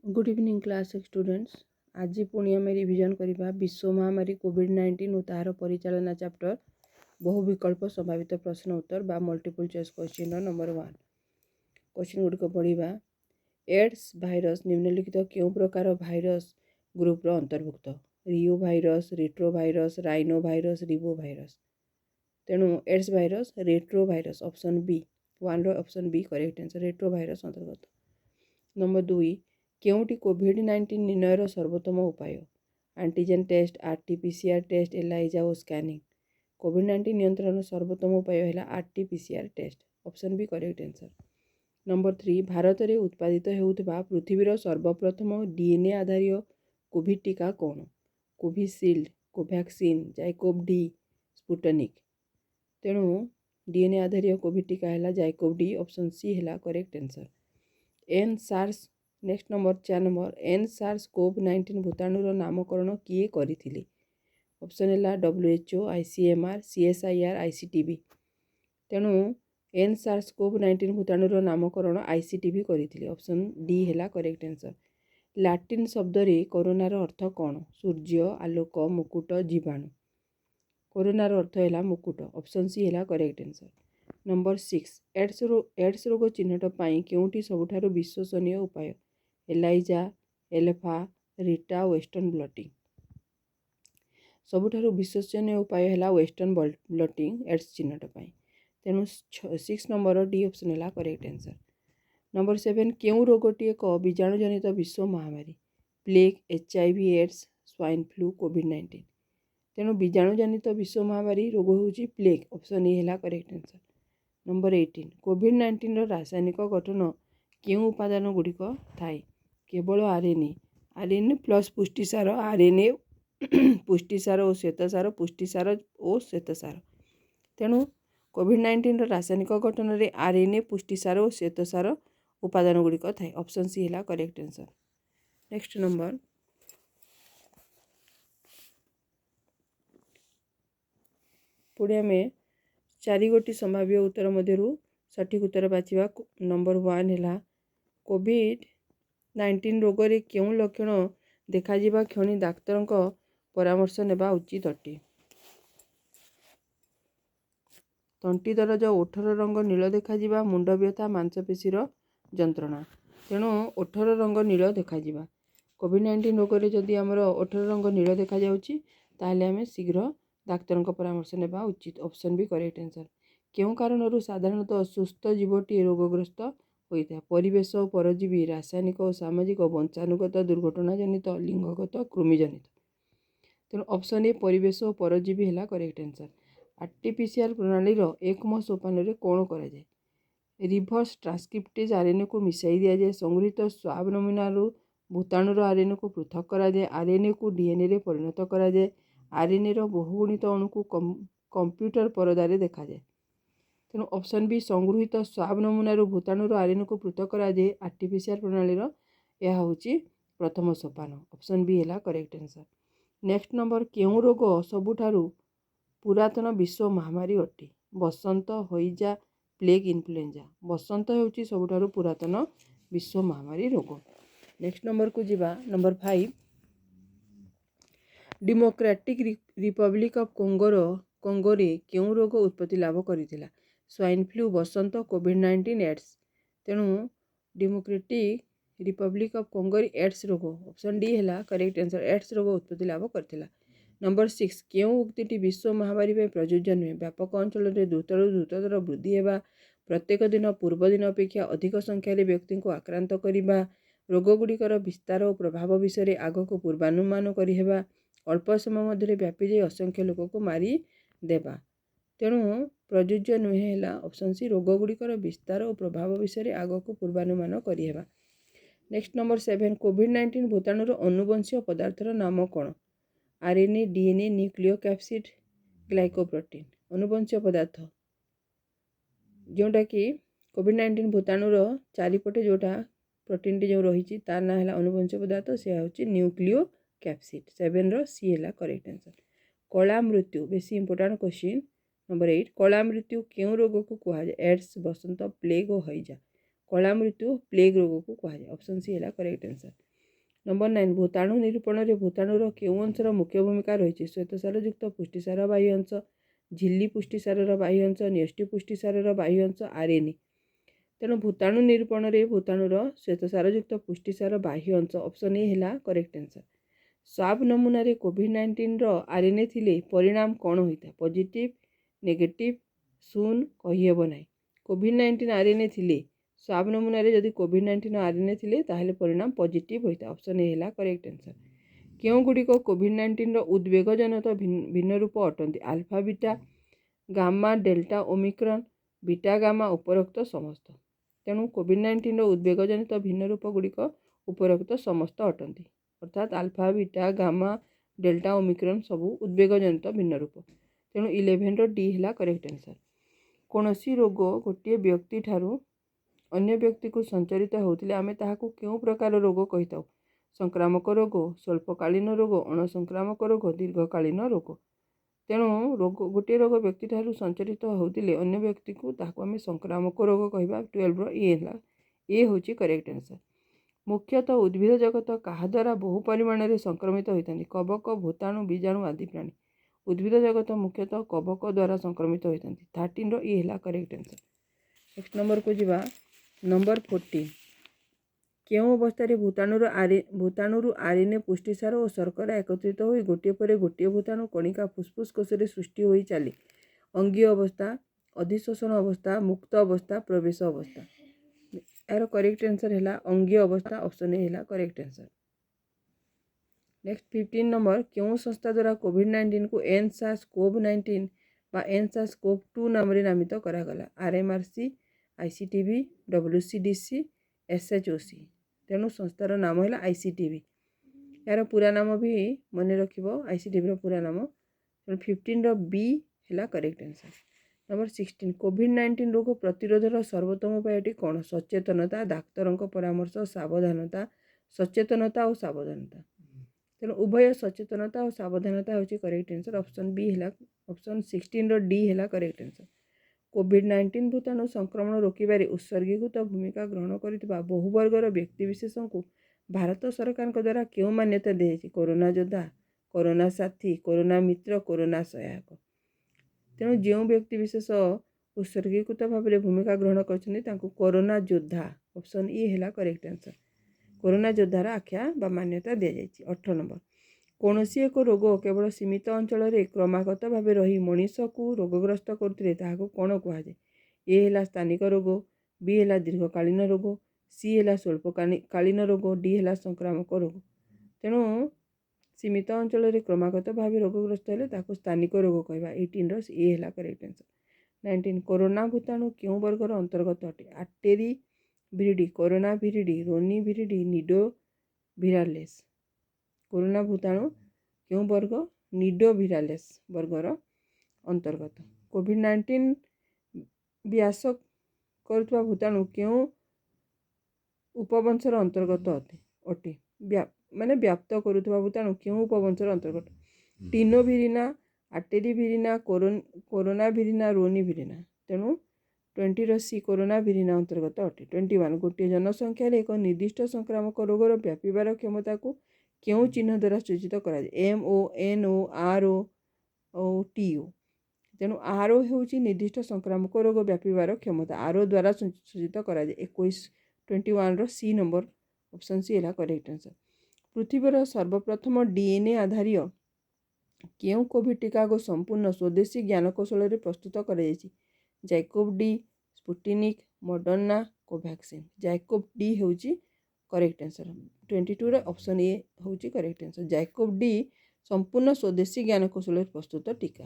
Good evening class students. आज पुणी आम रिविजन करवा विश्व महामारी कोविड-19 और तार परिचालना चैप्टर बहु विकल्प संभावित प्रश्न उत्तर बा multiple choice question number 1 question गुड़िक पढ़ा। एड्स भाइरस निम्नलिखित क्यों प्रकार भाइरस ग्रुप अंतर्भुक्त? Reo virus, retro virus, rhino virus, ribo virus. तेणु AIDS virus retro virus option B 1 option B correct answer retro virus अंतर्गत। नंबर 2 केउटी कोविड-19 निर्णयर सर्वोत्तम उपाय? Antigen test, RT PCR test, ELISA और स्कैनिंग। कोविड-19 नियंत्रण सर्वोत्तम उपाय है RT PCR test option B correct answer. Number 3 Bharat में उत्पादित होउथिबा पृथ्वीर सर्वप्रथम डीएनए आधारित कोविड टीका कौन? Covishield, Covaxin, ZyCoV D, Sputnik. तेणु डीएनए आधारित कोविड टीका है जाइकोव डी ऑप्शन सी है करेक्ट आंसर। एन सार्स नेक्स्ट नंबर 4 नंबर एन सार्स कोव-19 भूताणुर नामकरण किए करिथिले? ऑप्शन है WHO, ICMR, CSIR, ICTV। तेणु एन सार्स कोव-19 भूताणुर नामकरण ICTV करिथिले ऑप्शन डी है करेक्ट आंसर। लैटिन शब्द रे कोरोनार अर्थ कौन? सूर्य, आलोक, मुकुट, जीवाणु। कोरोनार अर्थ है मुकुट ऑप्शन सी है करेक्ट आंसर। नंबर 6 एड्स रोग चिन्हट पाई केउटी सबुठारु विश्वसनीय उपाय? एलाइजा, एल्फा, रीटा, वेस्टर्न ब्लटिंग। सबुठारु विश्वसनीय उपाय है वेस्टर्न ब्लटिंग एड्स चिन्हट पाई। तेणु 6 नंबर डी ऑप्शन है करेक्ट आंसर। नंबर 7 केउ रोगटी एक बीजाणुजनित विश्व महामारी? Plague, HIV, AIDS, swine flu, कोविड-19। तेणु बीजाणुजनित विश्व महामारी रोग होउची प्लेग ऑप्शन ए है करेक्ट आंसर। नंबर 18 कोविड-19 रासायनिक गठन केउ उपादान गुड़िक थाए? केवल आरएनए प्लस पुष्टिसार, आरएनए पुष्टिसार और श्वेतसार, पुष्टिसार और श्वेतसार। तेणु कोविड-19 रासायनिक गठन में आरएनए, पुष्टिसार और श्वेतसार उपादान गुड़िक थाए ऑप्शन सी है correct answer. Next number Pune आम 4 गोटी संभाव्य उत्तर मध्य सठिक उत्तर बाछा। नंबर 1 है कोविड-19 रोग रे क्यों लक्षण देखा क्षणी डाक्तर परामर्श नेबा उचित अटे? तंटी दरज, ओठर रंग नील देखा, मुंड व्यथा, मांसपेशीर जंत्रणा। तेणु ओठर रंग नील देखा। कोविड-19 रोग रे जदि आमर ओठर रंग नील देखा जाउची ताहले आमे शीघ्र डाक्तर परामर्श नेबा उचित ऑप्शन बी करेक्ट आंसर। क्यों कारणरू साधारणतः सुस्थ जीवटी रोगग्रस्त होता? परिवेश, परजीवी, रासायनिक और सामाजिक, वंशानुगत, दुर्घटना जनित, लिंगगत, कृमिजनित। तेणु ऑप्शन ए परिवेश और परजीवी है करेक्ट आंसर। आरटी-पीसीआर प्रणाली एकम सोपान कौन कराए? रिभर्स ट्रांसक्रिप्टेज आरएनए को मिसाई दि जाए, संगृहीत स्वाब नमूनारू भूताणुर आरएनए को पृथक कराए, आरएनए को डीएनए रे परिणत कराए, आरएनए बहुगुणित अणु को कंप्यूटर परदारे देखा जाए। तेणु ऑप्शन बी संगृहीत स्वाब नमूनारू भूताणुर आरएनए को पृथक कराए आरटी-पीसीआर प्रणाली यह होची प्रथम सोपान ऑप्शन बी है करेक्ट आंसर। नेक्स्ट नंबर केउ रोग सबुठारु पुरातन विश्व महामारी अटे? बसंत, हईजा, प्लेग, इन्फ्लुएंजा। बसंत होची सबुठारु पुरातन विश्व महामारी रोग। नेक्स्ट नंबर को जीवा नंबर 5 डेमोक्रेटिक रिपब्लिक ऑफ कंगो रे केउ रोग उत्पत्ति लाभ करिथिला? स्वाइन फ्लू, बसंत, कोविड-19, एड्स। तेणु डेमोक्रेटिक रिपब्लिक ऑफ कंगो रे एड्स रोग ऑप्शन डी है करेक्ट आंसर। एड्स रोग उत्पत्ति लाभ करथिला। नंबर 6 केउ उक्तिटी विश्व महामारी में प्रयोज्य नुहे? व्यापक अंचल में द्रुततर वृद्धि हेबा, प्रत्येक दिन पूर्व दिन अपेक्षा अधिक संख्यार व्यक्ति को आक्रांत करिबा, रोगगुड़िकर विस्तार और प्रभाव विषय आग को पूर्वानुमान करिहेबा, अल्प समय मध्य व्यापी जाए असंख्य लोक को मारी देबा। तेणु प्रयोज्य नुहे है ऑप्शन सी रोगगुड़िकर विस्तार और प्रभाव विषय आग को पूर्वानुमान करिहेबा। नेक्स्ट नंबर 7 कोविड-19 भूताणुर अनुवंशीय पदार्थर नाम कौन? RNA, DNA, nucleo capsid, glycoprotein. अनुवंशीय पदार्थ जोटा कि कोविड-19 भूताणुर चारिपटे जोटा प्रोटीन टी जो रही तार ना है अनुवंशीय पदार्थ से होची न्यूक्लियो कैप्सिड 7 सी है करेक्ट आंसर। कला मृत्यु बेसी इंपोर्टेंट क्वेश्चन नंबर 8 कला मृत्यु क्यों रोग को कहुए? एड्स, बसंत, प्लेग और हईजा। कला मृत्यु प्लेग रोग को कहुए ऑप्शन सी है करेक्ट आंसर। नंबर 9 भूताणु निरूपण में भूताणुर केउं अंशर मुख्य भूमिका रही श्वेतसारयुक्त पुष्टिसार बाह्य अंश झिल्ली पुष्टिसार बाह्य अंश न्यष्टि पुष्टिसार बाह्य अंश आरएनए तेणु भूताणु निरूपण में भूताणुर श्वेतसारयुक्त पुष्टिसार बाह्य अंश ऑप्शन ए है करेक्ट आंसर। स्वाब नमूना कोविड-19 आरएनए थिले परिणाम कौन होता है पॉजिटिव नेगेटिव शून्य कहीहब ना कोविड-19 आरएनए थिले स्वाब नमूना जदि कोविड-19 आरएनए थिले ताहले परिणाम पॉजिटिव होता है ऑप्शन ए है करेक्ट आंसर। क्यों गुड़िक कोविड-19 उद्वेगजनक भिन्न रूप अटंती alpha beta gamma delta Omicron beta gamma उपरोक्त समस्त तेणु कोविड-19 उद्वेगजनित भिन्न रूप गुड़िक उपरोक्त समस्त अटंती अर्थात alpha beta gamma delta Omicron सबू उद्वेगजनित भिन्न रूप तेणु 11 डी है करेक्ट आंसर। कौन सी रोग गोटे व्यक्ति ठारू अन्य व्यक्ति को संचरित होतिले आमे ताहाकू केउ प्रकार रोग कहिताउ संक्रामक रोग स्वल्पकालीन रोग अणसंक्रामक रोग दीर्घकालीन रोग तेणु रोग गोटे रोग व्यक्ति ठारू संचरित होतिले अन्य व्यक्ति को ताहाकू आमे संक्रामक रोग कहबा 12 ए होची करेक्ट आंसर। मुख्यतः उद्भिद जगत क्या द्वारा बहु परिमाण में संक्रमित होता है कवक भूताणु बीजाणु आदि प्राणी उद्भिद जगत मुख्यतः कवक द्वारा संक्रमित होता है 13 ये है करेक्ट आंसर। नेक्स्ट नंबर को जीवा नंबर 14 क्यों अवस्था भूताणु आरएनए पुष्टिसार और शर्करा एकत्रित हो गोटे पर गोटे भूताणु कणिका फुसफुस कोश सृष्टि हो चली अंगीय अवस्था अधिशोषण अवस्था मुक्त अवस्था प्रवेश अवस्था यार करेक्ट आंसर है अंगीय अवस्था ऑप्शन ए है करेक्ट आंसर। नेक्स्ट 15 नंबर क्यों संस्था द्वारा कोविड-19 को एनसार्स-CoV-19 बा एनसार्स-CoV-2 नाम नामित करागला आरएमआरसी आईसीटीवी डब्ल्यूसीडीसी एसएचओसी तेणु संस्थार नाम है आईसीटीवी यार पूरा नाम भी मन रख आईसीटीवी पूरा नाम 15 बी है करेक्ट आंसर। नंबर 16 कोविड-19 रोग प्रतिरोधर सर्वोत्तम उपायटी कौन सचेतनता डाक्तर परामर्श सावधानता सचेतनता और सावधानता तेणु उभय सचेतनता और सावधानता हूँ करेक्ट आंसर ऑप्शन बी है ऑप्शन 16 डी है करेक्ट आंसर। कोविड-19 भूताणु संक्रमण रोकबार उत्सर्गीकृत भूमिका ग्रहण कर बहु वर्गर व्यक्तिविशेष को भारत सरकार द्वारा क्यों मान्यता दी कोरोना योद्धा कोरोना साथी कोरोना मित्र कोरोना सहायक तेणु जो व्यक्तिविशेष उत्सर्गीकृत भाव में भूमिका ग्रहण कर कोरोना योद्धा ऑप्शन ए है करेक्ट आंसर कोरोना योद्धार आख्या बा मान्यता दी जाएगी। 18 नंबर कौन सी एक रोग केवल सीमित अंचल क्रमागत भाव रही मनीष को रोगग्रस्त करते कौन कहुए ए है स्थानिक रोग बी है दीर्घकालीन रोग सी है स्वल्पकालीन रोग डी है संक्रामक रोग तेणु सीमित अंचल क्रमागत भाव रोगग्रस्त है स्थानिक रोग कहवा 18 ए है करेक्ट आंसर। 19 कोरोना भूताणु क्यों वर्गर अंतर्गत अटे आर्टेरी भिरिडी कोरोना भिरिडी रोनी भिरिडी निडो भिरालेस कोरोना भूताणु क्यों वर्ग निडो भिरालेस वर्गर अंतर्गत। कोविड-19 व्यास करुवा भूताणु क्यों उपवंशर अंतर्गत अटे माने व्याप्त करुवा भूताणु क्यों उपवंशर अंतर्गत टिनोभिरिना आर्टेरीभिरिना कोरोना भिरिना रोनी भिरिना तेणु 20 सी कोरोना भिरिना अंतर्गत अटे। 21 गोटे जनसंख्या एक निर्दिष्ट संक्रामक रोगर व्यापार क्षमता को क्यों चिन्ह द्वारा सूचित कराए MONOROTO तेणु आर हूँ निर्दिष्ट संक्रामक रोग व्यापार क्षमता आर द्वारा सूचित कराए 21 सी नंबर ऑप्शन सी है करेक्ट आंसर। पृथ्वीर सर्वप्रथम डीएनए आधारित क्यों कोविड टीका को संपूर्ण स्वदेशी ज्ञानकौशल प्रस्तुत कर Jacob D Sputnik Moderna Covaxin Jacob D हूँ करेक्ट आंसर 22 ऑप्शन ए हूँ करेक्ट आंसर जैकोब डी संपूर्ण स्वदेशी ज्ञानकौशल प्रस्तुत टीका।